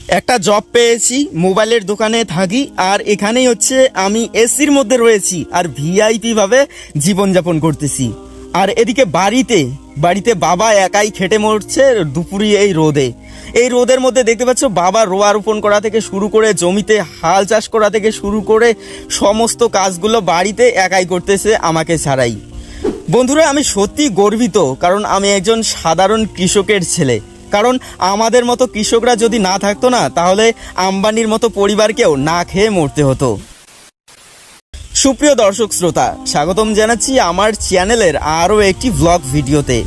একটা জব পেয়েছি, মোবাইলের দোকানে থাকি, আর এখানেই হচ্ছে আমি এসির মধ্যে রয়েছি আর ভিআইপি ভাবে জীবনযাপন করতেছি। আর এদিকে বাড়িতে বাবা একাই খেটে মরছে দুপুরি এই রোদের মধ্যে। দেখতে পাচ্ছ বাবা রোয়া রোপণ করা থেকে শুরু করে জমিতে হাল চাষ করা থেকে শুরু করে সমস্ত কাজগুলো বাড়িতে একাই করতেছে আমাকে ছাড়াই। বন্ধুরা, আমি সত্যি গর্বিত, কারণ আমি একজন সাধারণ কৃষকের ছেলে। কারণ আমাদের মতো কৃষকরা যদি না থাকতো না, তাহলে আম্বানির মতো পরিবারকেও না খেয়ে মরতে হতো। সুপ্রিয় দর্শক শ্রোতা, স্বাগতম জানাচ্ছি আমার চ্যানেলের আরও একটি ব্লগ ভিডিওতে।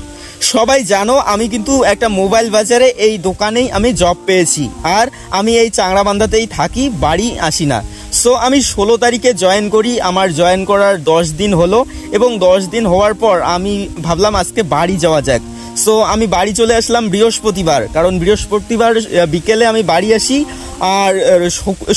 সবাই জানো আমি কিন্তু একটা মোবাইল বাজারে এই দোকানেই আমি জব পেয়েছি, আর আমি এই চাংড়াবান্ধাতেই থাকি, বাড়ি আসি না। সো আমি 16 তারিখে জয়েন করি। আমার জয়েন করার 10 দিন হলো, এবং 10 দিন হওয়ার পর আমি ভাবলাম আজকে বাড়ি যাওয়া যাক। সো আমি বাড়ি চলে আসলাম বৃহস্পতিবার, কারণ বৃহস্পতিবার বিকেলে আমি বাড়ি আসি। আর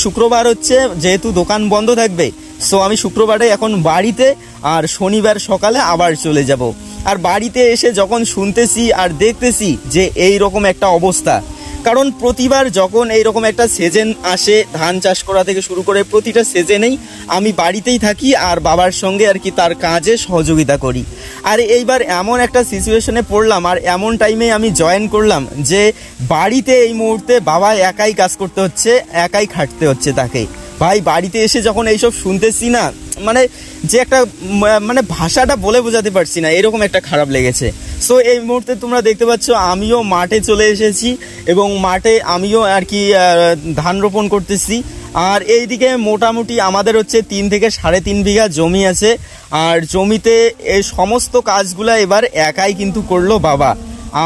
শুক্রবার হচ্ছে যেহেতু দোকান বন্ধ থাকবে, সো আমি শুক্রবারে এখন বাড়িতে, আর শনিবার সকালে আবার চলে যাব। আর বাড়িতে এসে যখন শুনতেছি আর দেখতেছি যে এই রকম একটা অবস্থা, কারণ প্রতিবার যখন এইরকম একটা সিজন আসে, ধান চাষ করা থেকে শুরু করে প্রতিটা সিজনেই আমি বাড়িতেই থাকি আর বাবার সঙ্গে আর কি তার কাজে সহযোগিতা করি। আর এইবার এমন একটা সিচুয়েশনে পড়লাম, আর এমন টাইমে আমি জয়েন করলাম যে বাড়িতে এই মুহূর্তে বাবা একাই কাজ করতে হচ্ছে, একাই খাটতে হচ্ছে তাকে। ভাই, বাড়িতে এসে যখন এইসব শুনতেছি না, মানে যে একটা মানে ভাষাটা বলে বোঝাতে পারছি না, এরকম একটা খারাপ লেগেছে। সো এই মুহূর্তে তোমরা দেখতে পাচ্ছ আমিও মাঠে চলে এসেছি, এবং মাঠে আমিও আর কি ধান রোপণ করতেছি। আর এইদিকে মোটামুটি আমাদের হচ্ছে 3 থেকে 3.5 বিঘা জমি আছে, আর জমিতে এই সমস্ত কাজগুলা এবার একাই কিন্তু করলো বাবা।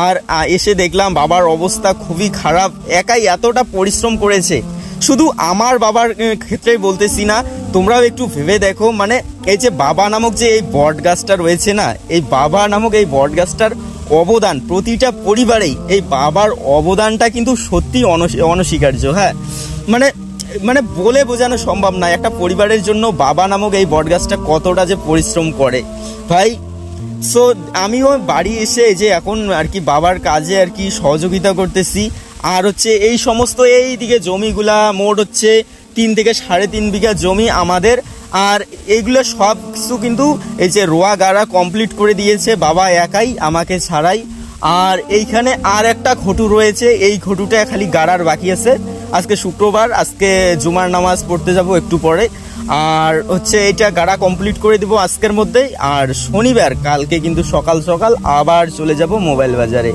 আর এসে দেখলাম বাবার অবস্থা খুবই খারাপ, একাই এতটা পরিশ্রম করেছে। শুধু আমার বাবার ক্ষেত্রেই বলতেছি না, তোমরাও একটু ভেবে দেখো। মানে এই যে বাবা নামক যে এই বট গাছটা রয়েছে না, এই বাবা নামক এই বট গাছটার অবদান প্রতিটা পরিবারেই, এই বাবার অবদানটা কিন্তু সত্যি অনস্বীকার্য। হ্যাঁ, মানে বলে বোঝানো সম্ভব না একটা পরিবারের জন্য বাবা নামক এই বট গাছটা কতটা যে পরিশ্রম করে ভাই। সো আমিও বাড়ি এসে যে এখন আর কি বাবার কাজে আর কি সহযোগিতা করতেছি। আর হচ্ছে এই সমস্ত এই দিকে জমিগুলা মোট হচ্ছে 3 থেকে 3.5 বিঘা জমি আমাদের। আর এইগুলো সব কিছু কিন্তু এই যে রোয়া গাড়া কমপ্লিট করে দিয়েছে বাবা একাই, আমাকে ছাড়াই। আর এইখানে আর একটা ঘটু রয়েছে, এই ঘটুটা খালি গাড়ার বাকি আছে। আজকে শুক্রবার, আজকে জুমার নামাজ পড়তে যাব একটু পরে, আর হচ্ছে এটা গাড়া কমপ্লিট করে দেবো আজকের মধ্যেই। আর শনিবার কালকে কিন্তু সকাল সকাল আবার চলে যাব মোবাইল বাজারে।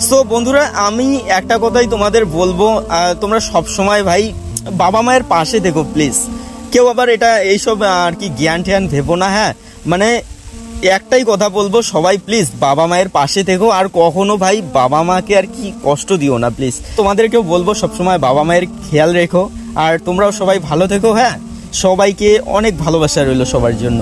সো বন্ধুরা, আমি একটা কথাই তোমাদের বলবো, তোমরা সব সময় ভাই বাবা মায়ের পাশে থেকো প্লিজ। কেউ আবার এটা এইসব আর কি জ্ঞান ট্যান ভেবো না। হ্যাঁ, মানে একটাই কথা বলবো, সবাই প্লিজ বাবা মায়ের পাশে থেকো, আর কখনো ভাই বাবা মাকে আর কি কষ্ট দিও না প্লিজ। তোমাদেরকেও বলবো সবসময় বাবা মায়ের খেয়াল রেখো, আর তোমরাও সবাই ভালো থেকো। হ্যাঁ, সবাইকে অনেক ভালোবাসা রইলো সবার জন্য।